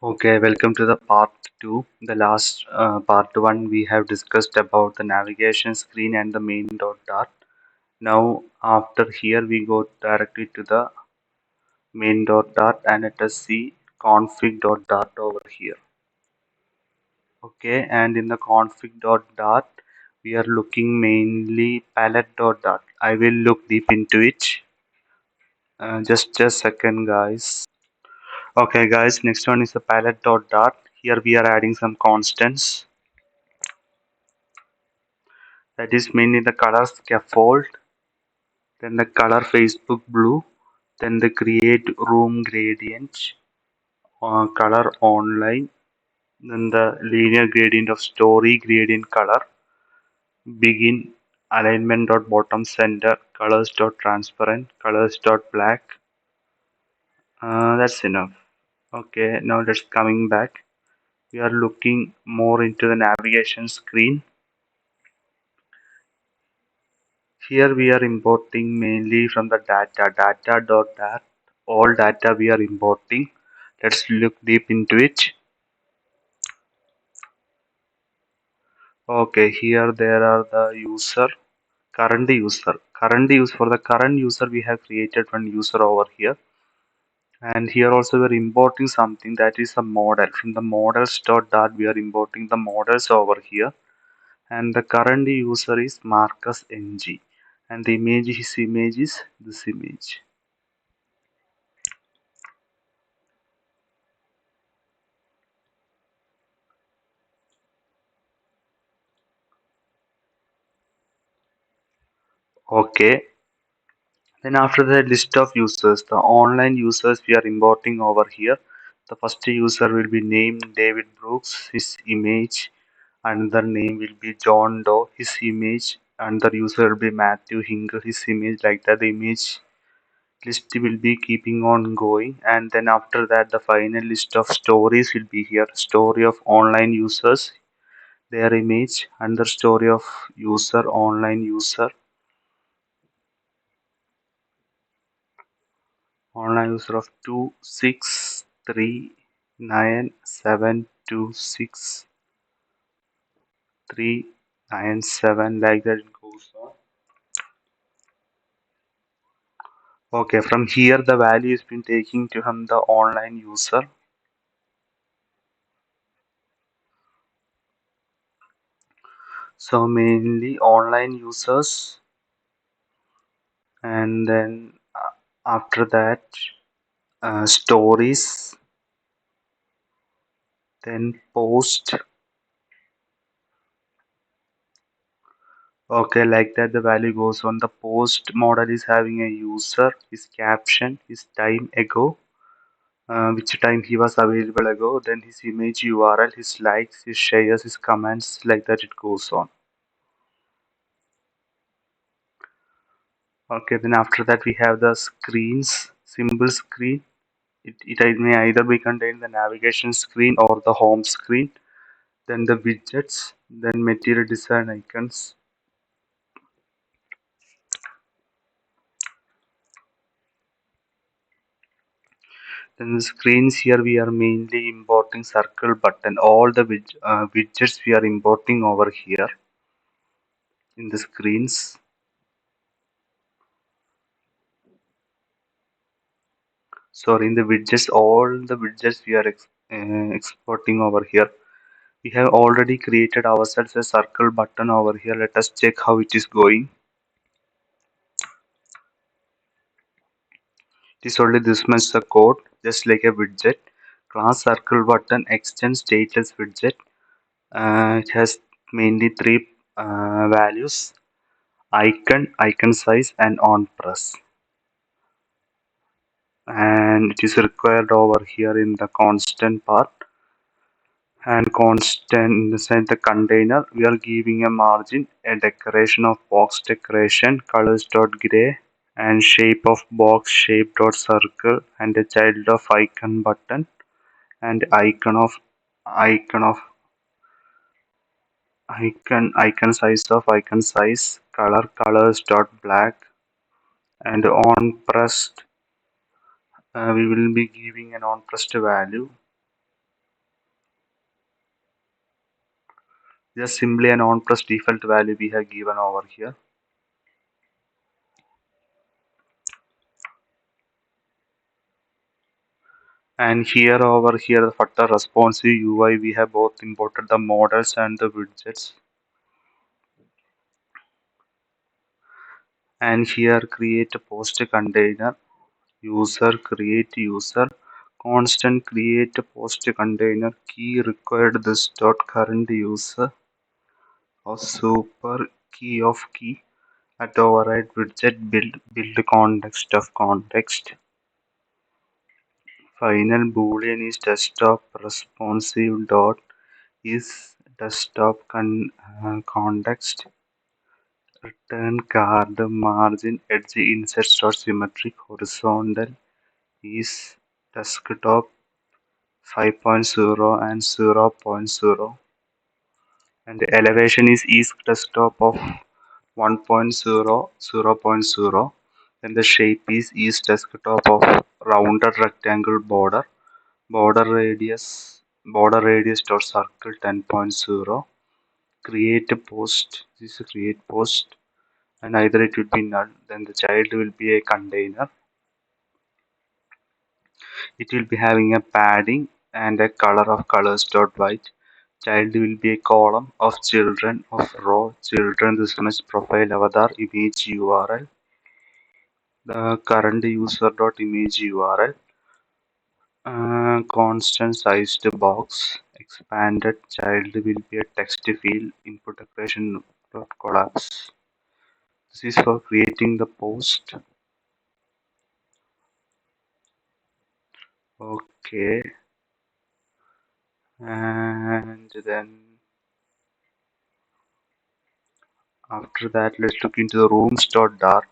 Okay, welcome to the part two. The last part one we have discussed about the navigation screen and the main dot. Now after here we go directly to the main dot and let us see config dot over here. Okay, and in the config dot we are looking mainly palette dot. I will look deep into it. Just a second, guys. Okay, guys. Next one is the palette dot. Here we are adding some constants. That is mainly the color scaffold, then the color Facebook blue, then the create room gradient, color online, then the linear gradient of story gradient color, begin alignment dot bottom center, colors dot transparent, colors dot black. That's enough. Okay, now let's coming back. We are looking more into the navigation screen. Here we are importing mainly from the data. All data we are importing. Let's look deep into it. Okay, here there are the current user. For the current user, we have created one user over here. And here also we are importing something that is a model. From the models dot we are importing the models over here. And the current user is Marcus NG. And the his image is this image. Okay, then after the list of users, the online users we are importing over here. The first user will be named David Brooks, his image. Another name will be John Doe, his image. Another user will be Matthew Hinger, his image. Like that, the image list will be keeping on going. And then after that, the final list of stories will be here. Story of online users, their image. Another story of user, online user. Online user of 2639726 397, like that it goes on. Okay, from here the value has been taken to from the online user. So mainly online users, and then after that stories, then post. Okay, like that the value goes on. The post model is having a user, his caption, his time ago, which time he was available ago, then his image URL, his likes, his shares, his comments, like that it goes on. Okay, then after that we have the screens, symbol screen. It may either be contained the navigation screen or the home screen. Then the widgets, then material design icons. Then the screens here we are mainly importing circle button. All the widgets we are importing over here in the screens. Sorry, in the widgets, all the widgets we are exporting over here. We have already created ourselves a circle button over here. Let us check how it is going. It is only this much the code, just like a widget. Class circle button extend stateless widget. It has mainly three values: icon, icon size, and on press. And it is required over here in the constant part. And constant inside the container we are giving a margin, a decoration of box decoration, colors dot gray, and shape of box shape dot circle, and a child of icon button, and icon of icon size of icon size, colors dot black, and on pressed we will be giving an on pressed value. just simply an on plus default value we have given over here. And here over here the Flutter responsive UI we have both imported the models and the widgets. And here create a post container, user create user, constant create a post container, key required this dot current user or super key of key at override widget build context of context. Final boolean is desktop responsive dot is desktop context. Return card margin edge insert dot symmetric horizontal is desktop 5.0 and 0.0, and the elevation is east desktop of 1.0 0.0, and the shape is east desktop of rounded rectangle border radius dot circle 10.0. Create a post, this is a create post, and either it will be null, then the child will be a container. It will be having a padding and a color of colors dot white. Child will be a column of children of row children this much profile avatar image URL. The current user dot image URL. Constant sized box expanded child will be a text field input operation dot collapse. This is for creating the post. Okay, and then after that let's look into the rooms dot dart.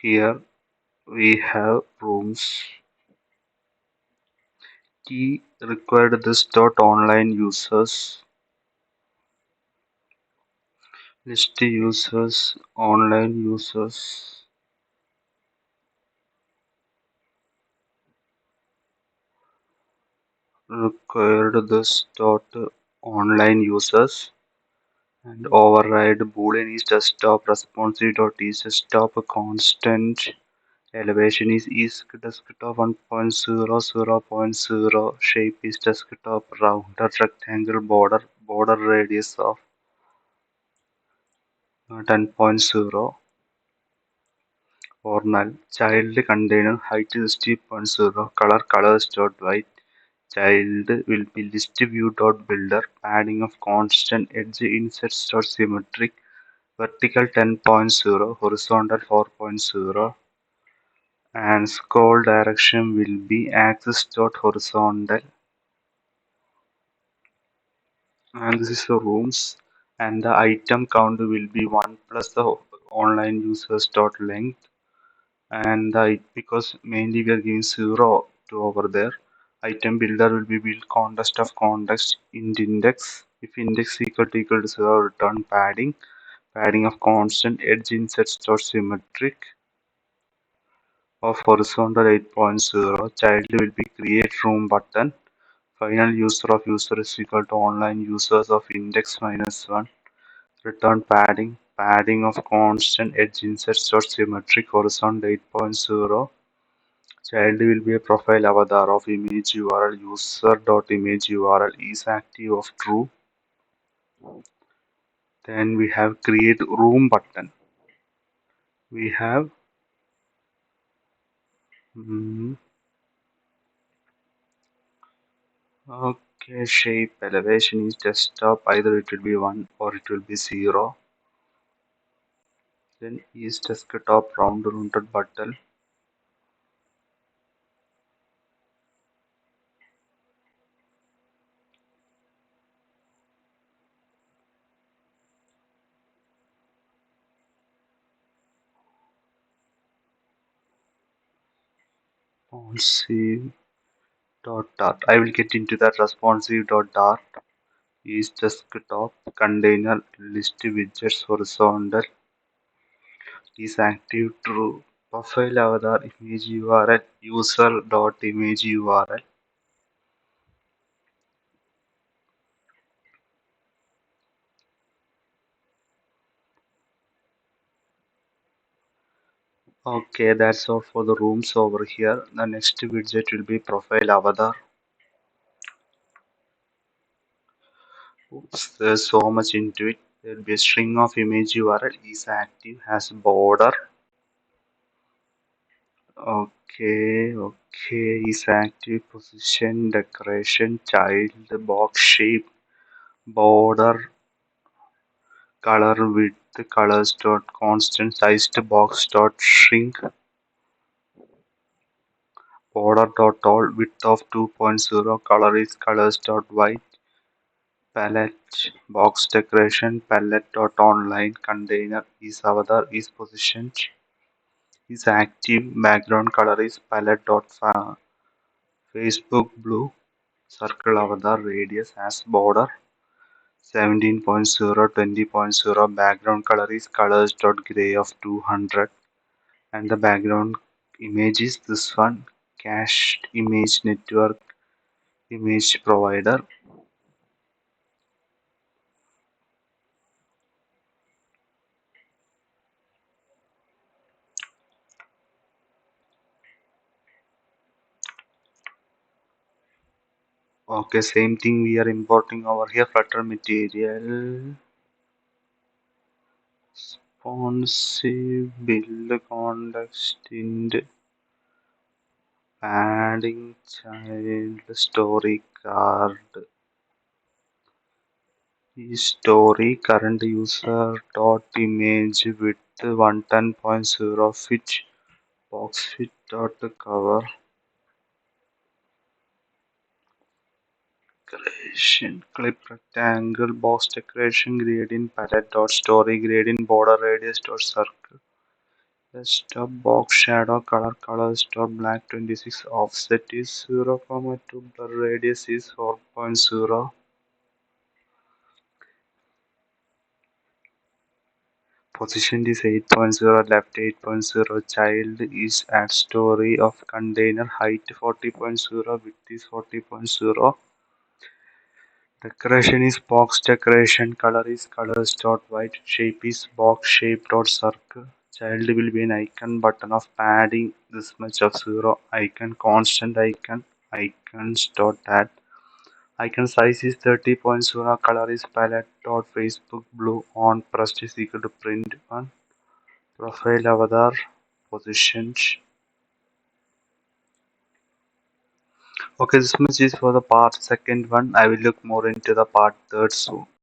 Here we have rooms. Key required this dot online users. List users, online users. Required this dot online users, and override boolean is desktop responsive dot is desktop constant elevation is desktop 1.0 0.0 shape is desktop rounded rectangle border radius of 10.0 or null. Child container height is 3.0 colors dot white. Child will be list view dot builder padding of constant edge insets dot symmetric vertical 10.0 horizontal 4.0, and scroll direction will be axis dot horizontal, and this is the rooms, and the item count will be 1 plus the online users dot length, and because mainly we are giving 0 to over there, item builder will be build context of context int index. If index equal to 0, return padding of constant edge insets dot symmetric of horizontal 8.0. Child will be create room button. Final user of user is equal to online users of index minus 1. Return padding of constant edge insets dot symmetric horizontal 8.0. Child will be a profile avatar of image URL user dot image URL is active of true. Then we have create room button. We have mm, okay, shape elevation is desktop, either it will be 1 or it will be 0. Then is desktop rounded button. Responsive dot dart. I will get into that. Responsive dot dart is desktop container list widgets horizontal is active true. Profile avatar image URL user.image URL. Okay, that's all for the rooms over here. The next widget will be profile avatar. Oops, there's so much into it. There'll be a string of image URL is active has border. Okay, is active position, decoration, child, box shape, border, color width, colors dot constant sized box dot shrink, border dot all, width of 2.0, color is colors dot white, palette, box decoration, palette dot online, container is avatar is positioned, is active, background color is palette dot Facebook blue, circle avatar radius as border, 17.0, 20.0, background color is colors dot gray of 200, and the background image is this one, cached image network image provider. Okay, same thing we are importing over here, flutter material, responsive build context in padding child story card story current user dot image width 110.0 fit box fit dot cover creation clip rectangle box decoration gradient palette dot story gradient border radius dot circle desktop box shadow color colors dot black 26 offset is 0,2 blur radius is 4.0 position is 8.0 left 8.0 child is at story of container height 40.0 width is 40.0 decoration is box decoration color is colors dot white shape is box shape dot circle child will be an icon button of padding this much of 0 icon constant icon icons dot add icon size is 30.0 color is palette dot Facebook blue on pressed is equal to print one profile avatar positions. Okay, this much is for the part second one. I will look more into the part third soon.